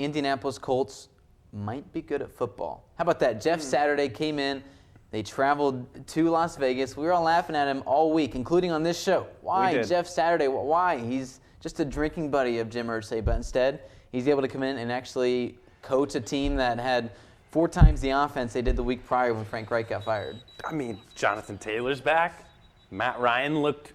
Indianapolis Colts might be good at football. How about that? Jeff Saturday came in. They traveled to Las Vegas. We were all laughing at him all week, including on this show. Why Jeff Saturday? Why? He's just a drinking buddy of Jim Irsay, but instead he's able to come in and actually coach a team that had 4 times the offense they did the week prior when Frank Reich got fired. I mean, Jonathan Taylor's back. Matt Ryan looked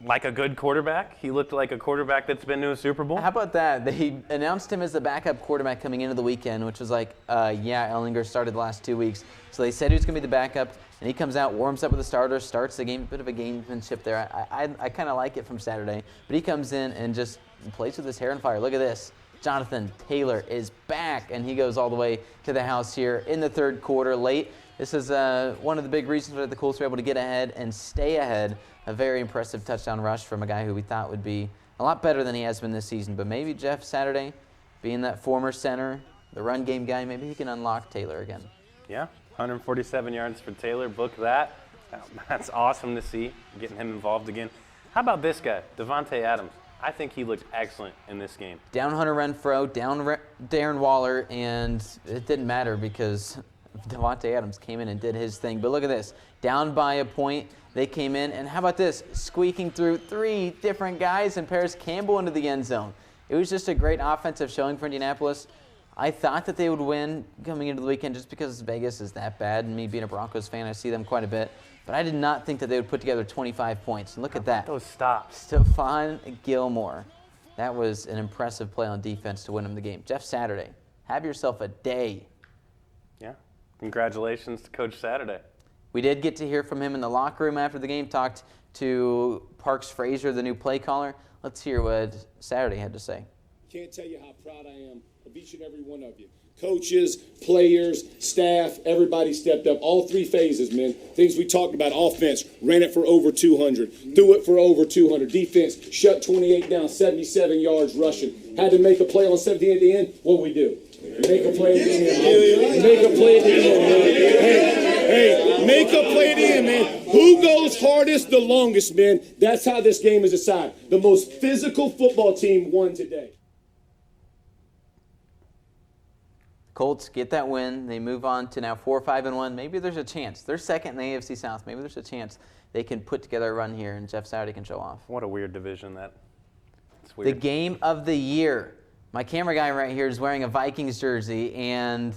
like a good quarterback. He looked like a quarterback that's been to a Super Bowl. How about that? They announced him as the backup quarterback coming into the weekend, which was like, Ellinger started the last 2 weeks. So they said he was going to be the backup, and he comes out, warms up with the starters, starts the game. Bit of a gamemanship there. I kind of like it from Saturday. But he comes in and just plays with his hair on fire. Look at this. Jonathan Taylor is back, and he goes all the way to the house here in the third quarter late. This is one of the big reasons that the Colts were able to get ahead and stay ahead. A very impressive touchdown rush from a guy who we thought would be a lot better than he has been this season. But maybe Jeff Saturday, being that former center, the run game guy, maybe he can unlock Taylor again. Yeah, 147 yards for Taylor. Book that. That's awesome to see, getting him involved again. How about this guy, Devontae Adams? I think he looked excellent in this game. Down Hunter Renfrow, down Darren Waller, and it didn't matter because Devontae Adams came in and did his thing. But look at this. Down by a point, they came in, and how about this? Squeaking through 3 different guys and Paris Campbell into the end zone. It was just a great offensive showing for Indianapolis. I thought that they would win coming into the weekend just because Vegas is that bad, and me being a Broncos fan, I see them quite a bit. But I did not think that they would put together 25 points. And look at that. Those stops. Stephon Gilmore. That was an impressive play on defense to win them the game. Jeff Saturday, have yourself a day. Yeah. Congratulations to Coach Saturday. We did get to hear from him in the locker room after the game, talked to Parks Frazier, the new play caller. Let's hear what Saturday had to say. Can't tell you how proud I am of each and every one of you. Coaches, players, staff, everybody stepped up. All 3 phases, man. Things we talked about. Offense, ran it for over 200. Threw it for over 200. Defense, shut 28 down, 77 yards rushing. Had to make a play on 17 at the end. What we do? Make a play at the end. Make a play at the end, man. Hey, make a play at the end, man. Who goes hardest the longest, man? That's how this game is decided. The most physical football team won today. Colts get that win. They move on to now 4-5-1. Maybe there's a chance. They're second in the AFC South. Maybe there's a chance they can put together a run here and Jeff Saturday can show off. What a weird division that. It's weird. The game of the year. My camera guy right here is wearing a Vikings jersey, and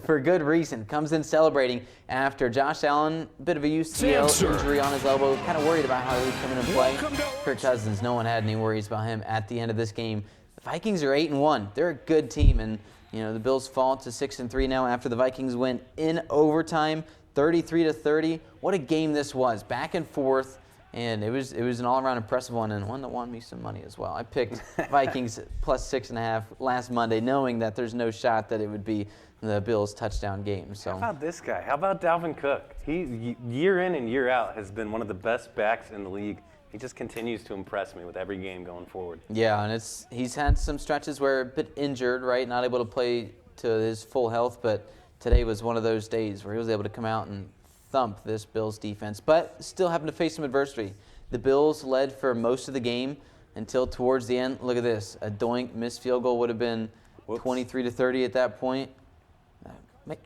for good reason. Comes in celebrating after Josh Allen, a bit of a UCL injury on his elbow. Kind of worried about how he would come in and play. Kirk Cousins, no one had any worries about him at the end of this game. The Vikings are 8-1. They're a good team, and the Bills fall to 6-3 now after the Vikings win in overtime, 33-30. What a game this was, back and forth, and it was an all-around impressive one, and one that won me some money as well. I picked Vikings plus 6.5 last Monday, knowing that there's no shot that it would be the Bills' touchdown game. So how about this guy? How about Dalvin Cook? He, year in and year out, has been one of the best backs in the league. He just continues to impress me with every game going forward. Yeah, and he's had some stretches where a bit injured, right? Not able to play to his full health, but today was one of those days where he was able to come out and thump this Bills defense, but still having to face some adversity. The Bills led for most of the game until towards the end. Look at this. A doink missed field goal would have been 23-30 at that point.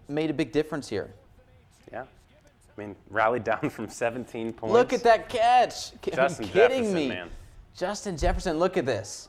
Made a big difference here. Yeah. I mean, rallied down from 17 points. Look at that catch. Justin Are you kidding Jefferson, me? man. Justin Jefferson, look at this.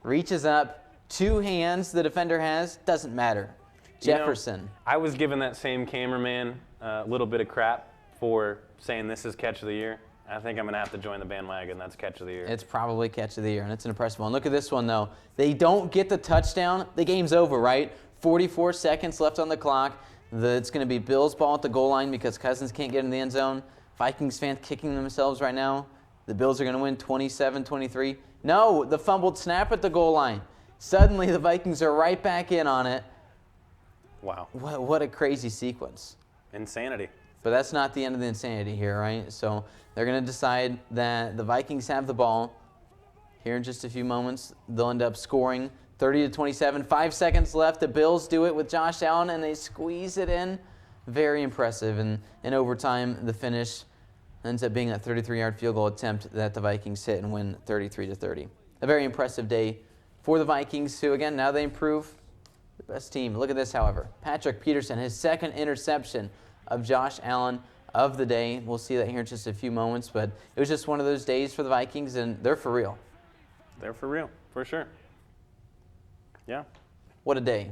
Reaches up, 2 hands the defender has, doesn't matter. Jefferson. I was giving that same cameraman a little bit of crap for saying this is catch of the year. I think I'm going to have to join the bandwagon. That's catch of the year. It's probably catch of the year, and it's an impressive one. Look at this one, though. They don't get the touchdown. The game's over, right? 44 seconds left on the clock. It's going to be Bills' ball at the goal line because Cousins can't get in the end zone. Vikings fans kicking themselves right now. The Bills are going to win 27-23. No, the fumbled snap at the goal line. Suddenly, the Vikings are right back in on it. Wow. What a crazy sequence. Insanity. But that's not the end of the insanity here, right? So they're going to decide that the Vikings have the ball. Here in just a few moments, they'll end up scoring 30-27. 5 seconds left. The Bills do it with Josh Allen, and they squeeze it in. Very impressive. And in overtime, the finish ends up being a 33-yard field goal attempt that the Vikings hit and win 33-30. A very impressive day for the Vikings, who, again, now they improve Best team. Look at this, however. Patrick Peterson, his second interception of Josh Allen of the day. We'll see that here in just a few moments, but it was just one of those days for the Vikings, and they're for real. They're for real, for sure. Yeah. What a day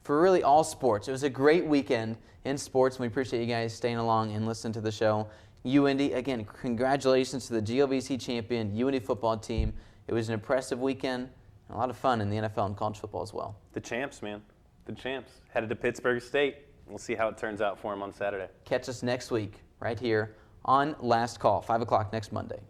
for really all sports. It was a great weekend in sports, and we appreciate you guys staying along and listening to the show. UINDY, again, congratulations to the GLVC champion UINDY football team. It was an impressive weekend, and a lot of fun in the NFL and college football as well. The champs, man. The champs. Headed to Pittsburgh State. We'll see how it turns out for them on Saturday. Catch us next week right here on Last Call, 5 o'clock next Monday.